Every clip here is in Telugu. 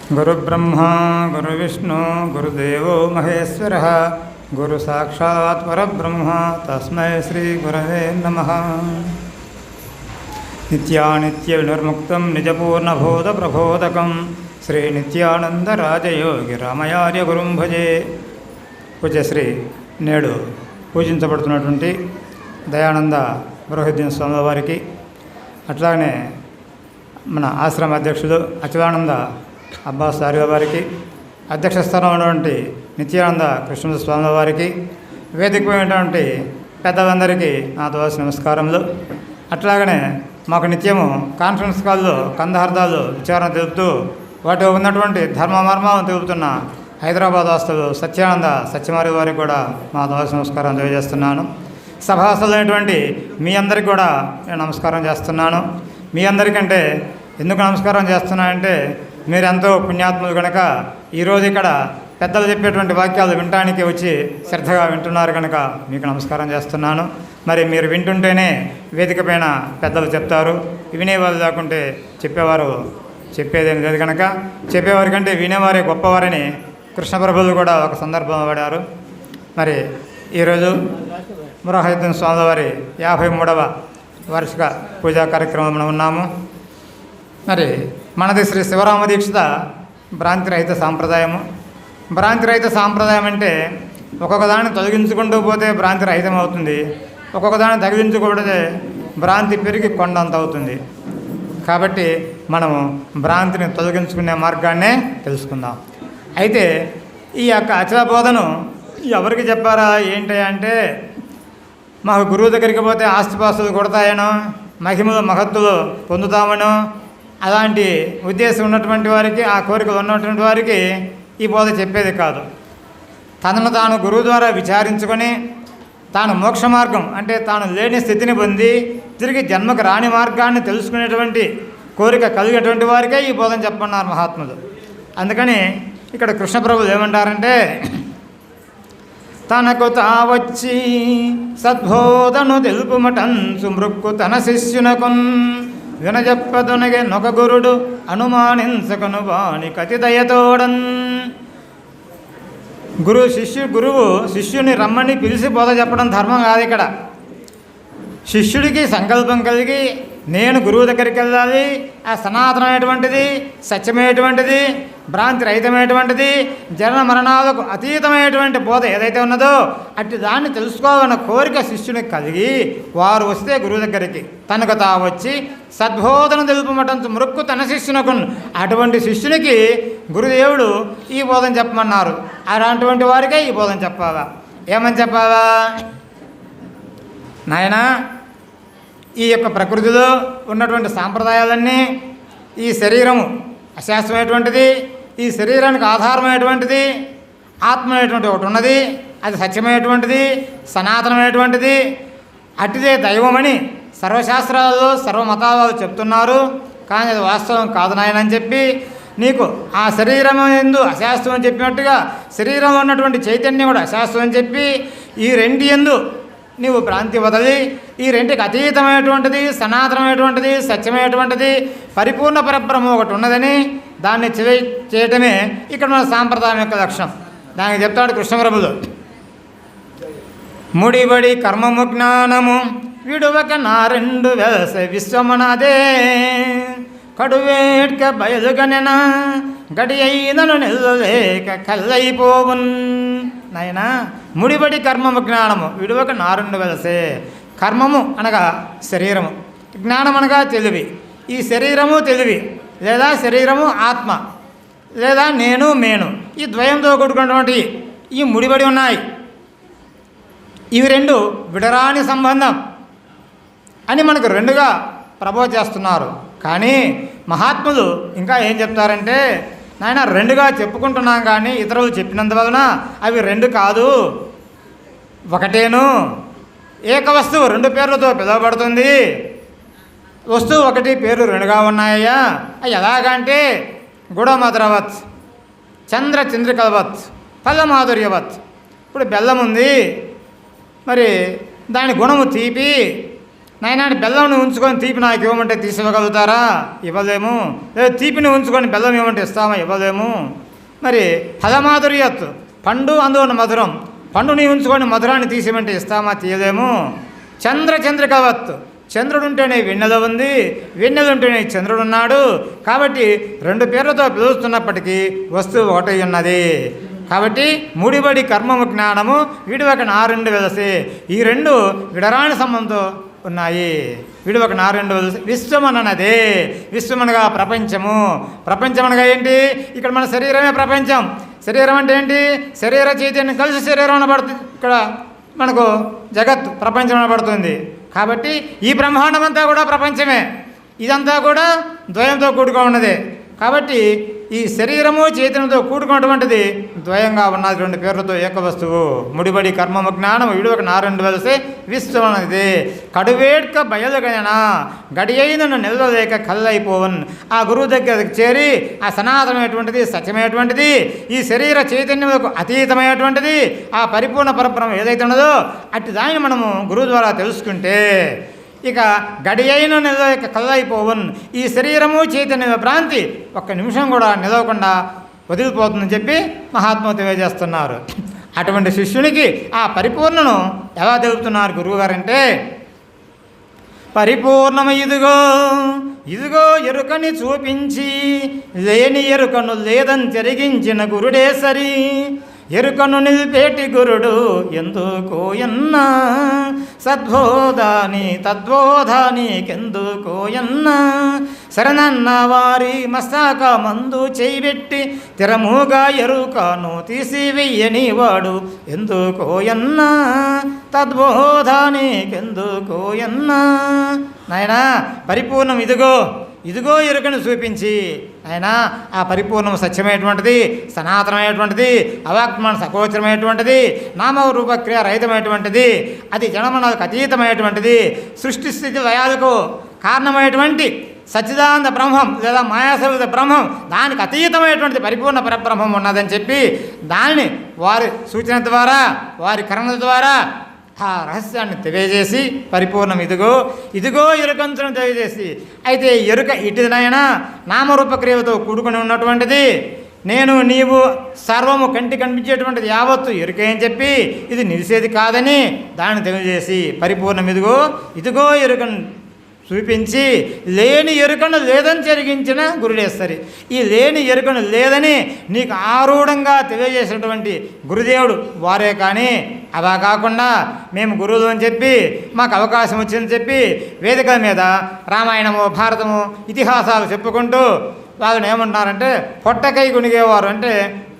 गुरुब्रह्मा गुरुविष्णु गुरुदेवो महेश्वरः गुरुसाक्षात् परब्रह्म तस्मै श्रीगुरवे नमः। नित्यानित्यविनिर्मुक्तं निजपूर्णबोधप्रबोधकं श्रीनित्यानन्दराजयोगिरामयार्यगुरुं भजे। పూజ్యశ్రీ నేడు పూజించబడుతున్నటువంటి దయానంద బృహద్యం స్వామి వారికి, అట్లానే మన ఆశ్రమ అధ్యక్షుడు అచ్యుతానంద అబ్బాస్ ఆర్య వారికి, అధ్యక్ష స్థానంలో ఉన్నటువంటి నిత్యానంద కృష్ణ స్వామి వారికి, వేదికమైనటువంటి పెద్దలందరికీ నా ద్వాసి నమస్కారములు. అట్లాగనే మాకు నిత్యము కాన్ఫరెన్స్ కాల్లో కందహార్థాలు విచారణ తెలుపుతూ వాటి ఉన్నటువంటి ధర్మ మర్మాలను తెలుపుతున్న హైదరాబాద్ వాస్తవులు సత్యానంద సత్యమారి వారికి కూడా మా ద్వాసి నమస్కారం తెలియజేస్తున్నాను. సభాసదులైనటువంటి మీ అందరికీ కూడా నేను నమస్కారం చేస్తున్నాను. మీ అందరికంటే ఎందుకు నమస్కారం చేస్తున్నానంటే, మీరెంతో పుణ్యాత్ములు కనుక ఈరోజు ఇక్కడ పెద్దలు చెప్పేటువంటి వాక్యాలు వినటానికి వచ్చి శ్రద్ధగా వింటున్నారు కనుక మీకు నమస్కారం చేస్తున్నాను. మరి మీరు వింటుంటేనే వేదిక పైన పెద్దలు చెప్తారు, వినేవారు లేకుంటే చెప్పేవారు చెప్పేదేం లేదు కనుక చెప్పేవారి కంటే వినేవారే గొప్పవారని కృష్ణప్రభులు కూడా ఒక సందర్భంలో పడారు. మరి ఈరోజు బృహద్యం స్వామివారి 53వ వార్షిక పూజా కార్యక్రమంలో ఉన్నాము. మరి మనది శ్రీ శివరామ దీక్షిత భ్రాంతిరహిత సాంప్రదాయము. భ్రాంతిరహిత సాంప్రదాయం అంటే ఒక్కొక్క దాన్ని తొలగించుకుంటూ పోతే భ్రాంతి రహితం అవుతుంది, ఒక్కొక్క దాన్ని తగిలించుకుంటే భ్రాంతి పెరిగి కొండంత అవుతుంది. కాబట్టి మనము భ్రాంతిని తొలగించుకునే మార్గాన్నే తెలుసుకుందాం. అయితే ఈ యొక్క అచల బోధను ఎవరికి చెప్పారా ఏంటి అంటే, మాకు గురువు దగ్గరికి పోతే ఆస్తిపాస్తులు కొడతాయనో, మహిమలు మహత్తులు పొందుతామనో, అలాంటి ఉద్దేశం ఉన్నటువంటి వారికి, ఆ కోరికలు ఉన్నటువంటి వారికి ఈ బోధ చెప్పేది కాదు. తనను తాను గురువు ద్వారా విచారించుకొని తాను మోక్ష మార్గం అంటే తాను లేని స్థితిని పొంది తిరిగి జన్మకు రాని మార్గాన్ని తెలుసుకునేటువంటి కోరిక కలిగేటువంటి వారికే ఈ బోధన చెప్పన్నారు మహాత్ములు. అందుకని ఇక్కడ కృష్ణప్రభులు ఏమంటారంటే, తనకు తావచ్చి సద్బోధను తెలుపుమటంచు మృక్కు తన శిష్యునకున్ వినజెప్పదొనగే నొక గురుడు అనుమానించకను వాని కతి దయతోడన్. గురువు శిష్యుని రమ్మని పిలిచి బోధ చెప్పడం ధర్మం కాదు. ఇక్కడ శిష్యుడికి సంకల్పం కలిగి నేను గురువు దగ్గరికి వెళ్ళాలి, ఆ సనాతనమైనటువంటిది, సత్యమైనటువంటిది, భ్రాంతి రహితమైనటువంటిది, జనన మరణాలకు అతీతమైనటువంటి బోధ ఏదైతే ఉన్నదో అట్టి దాన్ని తెలుసుకోవాలన్న కోరిక శిష్యునికి కలిగి వారు వస్తే గురువు దగ్గరికి తనకు తా వచ్చి సద్బోధన తెలుపమటంచు మృక్కు తన శిష్యునకు, అటువంటి శిష్యునికి గురుదేవుడు ఈ బోధన చెప్పమన్నారు. అలాంటి వారికే ఈ బోధన చెప్పాలా? ఏమని చెప్పాలా? నాయనా, ఈ యొక్క ప్రకృతిలో ఉన్నటువంటి సాంప్రదాయాలన్నీ, ఈ శరీరము అశాస్త్రమైనటువంటిది, ఈ శరీరానికి ఆధారమైనటువంటిది ఆత్మమైనటువంటి ఒకటి ఉన్నది, అది సత్యమైనటువంటిది, సనాతనమైనటువంటిది, అట్టిదే దైవమని సర్వశాస్త్రాలలో సర్వమతాలు చెప్తున్నారు. కానీ అది వాస్తవం కాదు నాయనని చెప్పి, నీకు ఆ శరీరం ఎందు అశాస్త్రం అని చెప్పినట్టుగా శరీరంలో ఉన్నటువంటి చైతన్యం కూడా అశాస్త్రం అని చెప్పి, ఈ రెంటి ఎందు నీవు భ్రాంతి వదలి ఈ రెంటికి అతీతమైనటువంటిది, సనాతనమైనటువంటిది, సత్యమైనటువంటిది, పరిపూర్ణ పరబ్రహ్మ ఒకటి ఉన్నదని దాన్ని చేయటమే ఇక్కడ మన సాంప్రదాయం యొక్క లక్ష్యం. దానికి చెప్తాడు కృష్ణప్రభులు, ముడిబడి కర్మము జ్ఞానము విడువక నారెండు వెలస విశ్వమనదే కడువేట్క బయలుగనెన గడి అయినను నిల్లలేక కల్లైపోవున్. నాయన, ముడిబడి కర్మము జ్ఞానము విడువక నారెండు వెలసే. కర్మము అనగా శరీరము, జ్ఞానం అనగా తెలివి. ఈ శరీరము తెలివి, లేదా శరీరము ఆత్మ, లేదా నేను మేను, ఈ ద్వయంతో కూడుకున్నటువంటి ఈ ముడిబడి ఉన్నాయి. ఇవి రెండు విడరాని సంబంధం అని మనకు రెండుగా ప్రబోధ చేస్తున్నారు. కానీ మహాత్ములు ఇంకా ఏం చెప్తారంటే, నాయన రెండుగా చెప్పుకుంటున్నాం కానీ ఇతరులు చెప్పినందువలన అవి రెండు కాదు, ఒకటేను. ఏక వస్తువు రెండు పేర్లతో పిలువబడుతుంది, వస్తువు ఒకటి పేరు రెండుగా ఉన్నాయ్యా. అవి ఎలాగంటే గుడమధురవత్, చంద్ర చంద్రికవత్, ఫలమాధుర్యవత్. ఇప్పుడు బెల్లం ఉంది, మరి దాని గుణము తీపి, నాయనా బెల్లంని ఉంచుకొని తీపి నాకు ఇవ్వమంటే తీసివ్వగలుగుతారా? ఇవ్వలేము. లేదా తీపిని ఉంచుకొని బెల్లం ఇవ్వమంటే ఇస్తామా? ఇవ్వలేము. మరి ఫలమాధుర్యత్, పండు అందులో మధురం, పండుని ఉంచుకొని మధురాన్ని తీసిమంటే ఇస్తామా? తీయలేము. చంద్రకవత్, చంద్రుడుంటేనే వెన్నెల ఉంది, వెన్నెల ఉంటేనే చంద్రుడున్నాడు. కాబట్టి రెండు పేర్లతో పిలుస్తున్నప్పటికీ వస్తువు ఒకటి ఉన్నది. కాబట్టి ముడిబడి కర్మము జ్ఞానము విడివక నారెండు వెలసే, ఈ రెండు విడరాని సంబంధంతో ఉన్నాయి. విడివక నారెండు వెలసే. విశ్వమనదే, విశ్వమనగా ప్రపంచము. ప్రపంచమనగా ఏంటి? ఇక్కడ మన శరీరమే ప్రపంచం. శరీరం అంటే ఏంటి? శరీర చైతన్యం కలిసి శరీరం అనబడుతుంది. ఇక్కడ మనకు జగత్ ప్రపంచం అనబడుతుంది. కాబట్టి ఈ బ్రహ్మాండం అంతా కూడా ప్రపంచమే. ఇదంతా కూడా ద్వయంతో కూడుకొని ఉన్నదే. కాబట్టి ఈ శరీరము చైతన్యంతో కూడుకున్నటువంటిది ద్వయంగా ఉన్నది, రెండు పేర్లతో ఏక వస్తువు. ముడిబడి కర్మము జ్ఞానము విడువక నారెండు వెలసే విశ్వమనది. కడువేడ్క బయలుగన గడి అయినను నిలవలేక కళ్ళైపోవన్. ఆ గురువు దగ్గరికి చేరి ఆ సనాతనమైనటువంటిది, సత్యమైనటువంటిది, ఈ శరీర చైతన్యములకు అతీతమైనటువంటిది ఆ పరిపూర్ణ పరబ్రహ్మం ఏదైతే ఉన్నదో అట్టి దాన్ని మనము గురువు ద్వారా తెలుసుకుంటే ఇక గడి అయిన నిలవక కళ్ళైపోవన్. ఈ శరీరము చైతన్య భ్రాంతి ఒక్క నిమిషం కూడా నిలవకుండా వదిలిపోతుందని చెప్పి మహాత్ములు తెలియజేస్తున్నారు. అటువంటి శిష్యునికి ఆ పరిపూర్ణను ఎలా తెలుపుతున్నారు గురువుగారంటే, పరిపూర్ణము ఇదిగో ఎరుకని చూపించి లేని ఎరుకను లేదని జరిగించిన గురుడే సరి. ఎరుకను నిలిపేటి గురుడు ఎందుకోయన్నా, సద్బోధాని తద్బోధానికెందుకోయన్నా. శరణన్న వారి మస్తాక మందు చేయబెట్టి తిరముగా ఎరుకను తీసివెయ్యని వాడు ఎందుకోయన్నా, తద్బోధానికెందుకోయన్నా. నాయనా పరిపూర్ణం ఇదిగో ఎరుకను చూపించి, ఆయన ఆ పరిపూర్ణం సత్యమైనటువంటిది, సనాతనమైనటువంటిది, అవాక్మాన సకోచరమైనటువంటిది, నామరూపక్రియ రహితమైనటువంటిది, అది జనమనకు అతీతమైనటువంటిది, సృష్టి స్థితి లయాలకు కారణమైనటువంటి సచ్చిదానంద బ్రహ్మం లేదా మాయాసవిత బ్రహ్మం, దానికి అతీతమైనటువంటి పరిపూర్ణ పరబ్రహ్మం ఉన్నదని చెప్పి దానిని వారి సూచన ద్వారా, వారి కరణ ద్వారా ఆ రహస్యాన్ని తెలియజేసి పరిపూర్ణం ఇదిగో ఎరుకంచును తెలియజేసి, అయితే ఎరుక ఇటుదనైనా నామరూపక్రియలతో కూడుకుని ఉన్నటువంటిది, నేను నీవు సర్వము కంటి కనిపించేటువంటిది యావత్తు ఎరుకే అని చెప్పి ఇది నిలిసేది కాదని దాన్ని తెలియజేసి పరిపూర్ణం ఇదిగో ఎరుకను చూపించి లేని ఎరుకను లేదని జరిగించిన గురుడేసరి. ఈ లేని ఎరుకను లేదని నీకు ఆరూఢంగా తెలియజేసినటువంటి గురుదేవుడు వారే. కానీ అలా కాకుండా మేము గురువులు అని చెప్పి మాకు అవకాశం వచ్చిందని చెప్పి వేదికల మీద రామాయణము, భారతము, ఇతిహాసాలు చెప్పుకుంటూ వాళ్ళని ఏమంటున్నారంటే పొట్టకై గుణిగేవారు. అంటే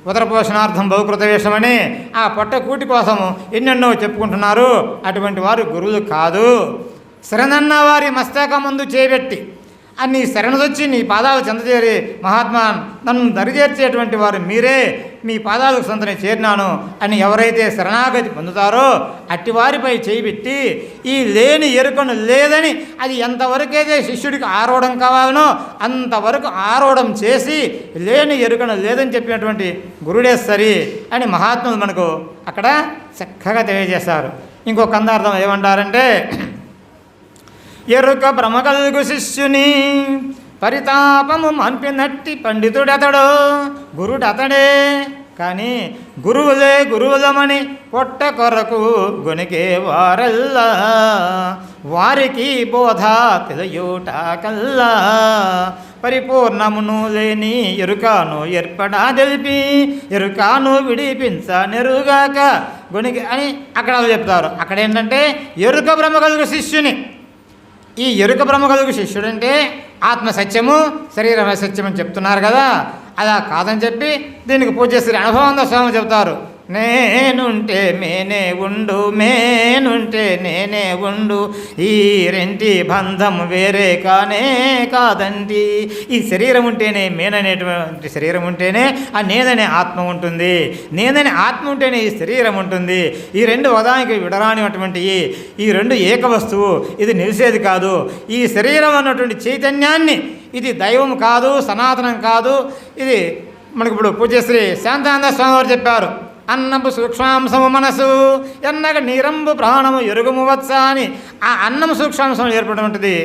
ఉదరపోషణార్థం బహుకృత వేషమని ఆ పొట్ట కూటి కోసం ఎన్నెన్నో చెప్పుకుంటున్నారు. అటువంటి వారు గురువులు కాదు. శరణన్న వారి మస్తక ముందు చేయబెట్టి అన్ని శరణుదొచ్చి నీ పాదాలు చెందచేరి మహాత్మా నన్ను దరిచేర్చేటువంటి వారు మీరే, మీ పాదాలకు సంతని చేరినాను అని ఎవరైతే శరణాగతి పొందుతారో అట్టి వారిపై చేయబెట్టి ఈ లేని ఎరుకను లేదని అది ఎంతవరకైతే శిష్యుడికి ఆరోఢం కావాలనో అంతవరకు ఆరోఢం చేసి లేని ఎరుకను లేదని చెప్పినటువంటి గురుడే సరి అని మహాత్ములు మనకు అక్కడ చక్కగా తెలియజేశారు. ఇంకొక అందార్థం ఏమంటారంటే, ఎరుక భ్రమకల్గు శిష్యుని పరితాపము మంపినట్టి పండితుడతడు గురుడతడే. కానీ గురువులమని పొట్ట కొరకు గొనికే వారల్లా వారికి బోధ తెలియుట కల్లా పరిపూర్ణమును లేని ఎరుకాను ఏర్పడా తెలిపి ఎరుకాను విడిపించ నెరుగాక గొనికి అని అక్కడ చెప్తారు. అక్కడ ఏంటంటే ఎరుక భ్రమకల్గు శిష్యుని, ఈ ఎరుక బ్రహ్మకలుగు శిష్యుడంటే ఆత్మ సత్యము, శరీరమే సత్యం అని చెప్తున్నారు కదా. అలా కాదని చెప్పి దీనికి పూజ్యశ్రీ అనుభవంతో స్వామి చెప్తారు. నేనుంటే మేనే ఉండు, మేనుంటే నేనే ఉండు, ఈ రెంటి బంధం వేరే కానే కాదండి. ఈ శరీరం ఉంటేనే మేననేటువంటి శరీరం ఉంటేనే ఆ నేననే ఆత్మ ఉంటుంది, నేననే ఆత్మ ఉంటేనే ఈ శరీరం ఉంటుంది. ఈ రెండు వదానికి విడరానిటువంటి ఈ రెండు ఏక వస్తువు, ఇది నిలిసేది కాదు. ఈ శరీరం అన్నటువంటి చైతన్యాన్ని ఇది దైవం కాదు, సనాతనం కాదు. ఇది మనకి ఇప్పుడు పూజ్యశ్రీ శాంతానంద స్వామి వారు చెప్పారు. అన్నపు సూక్ష్మాంశము మనసు ఎన్నగ నీరంబు ప్రాణము ఎరుగుము వచ్చ అని ఆ అన్నము సూక్ష్మాంశం ఏర్పడినటువంటిది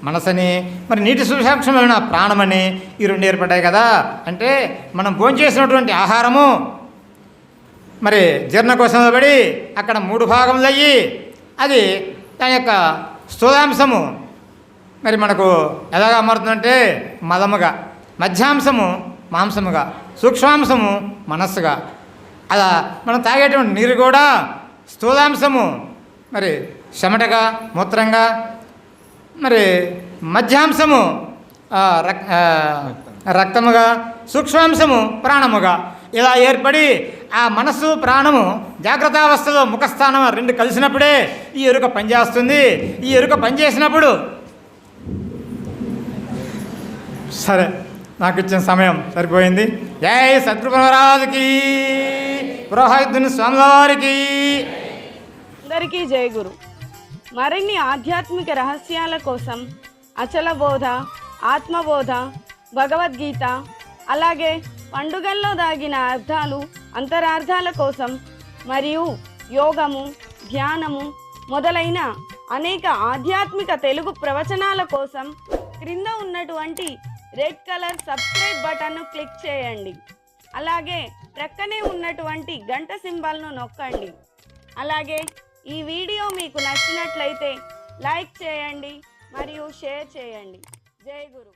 మనసని, మరి నీటి సూక్ష్మాంశమైన ప్రాణమని ఈ రెండు ఏర్పడ్డాయి కదా. అంటే మనం భోంచేసినటువంటి ఆహారము మరి జీర్ణకోశంలో పడి అక్కడ 3 భాగములు అయ్యి అది దాని యొక్క స్థూలాంశము మరి మనకు ఎలాగా మారుతుందంటే మలముగా, మధ్యాంశము మాంసముగా, సూక్ష్మాంశము మనస్సుగా. అలా మనం తాగేటువంటి నీరు కూడా స్థూలాంశము మరి చెమటగా, మూత్రంగా, మరి మధ్యాంశము రక్తముగా, సూక్ష్మాంశము ప్రాణముగా ఇలా ఏర్పడి ఆ మనస్సు ప్రాణము జాగ్రత్తావస్థలో ముఖస్థానం 2 కలిసినప్పుడే ఈ ఎరుక పనిచేస్తుంది. ఈ ఎరుక పనిచేసినప్పుడు సరే నాకు ఇచ్చిన సమయం సరిపోయింది. జై సద్గురుమహారాజుకి, పురోహితుని స్వామివారికి. అందరికీ జై గురు. మరిన్ని ఆధ్యాత్మిక రహస్యాల కోసం అచల బోధ, ఆత్మబోధ, భగవద్గీత, అలాగే పండుగల్లో దాగిన అర్థాలు, అంతరార్థాల కోసం మరియు యోగము, ధ్యానము మొదలైన అనేక ఆధ్యాత్మిక తెలుగు ప్రవచనాల కోసం క్రింద ఉన్నటువంటి రెడ్ కలర్ సబ్స్క్రైబ్ బటన్ను క్లిక్ చేయండి. అలాగే ప్రక్కనే ఉన్నటువంటి గంట సింబల్ను నొక్కండి. అలాగే ఈ వీడియో మీకు నచ్చినట్లయితే లైక్ చేయండి మరియు షేర్ చేయండి. జై గురు.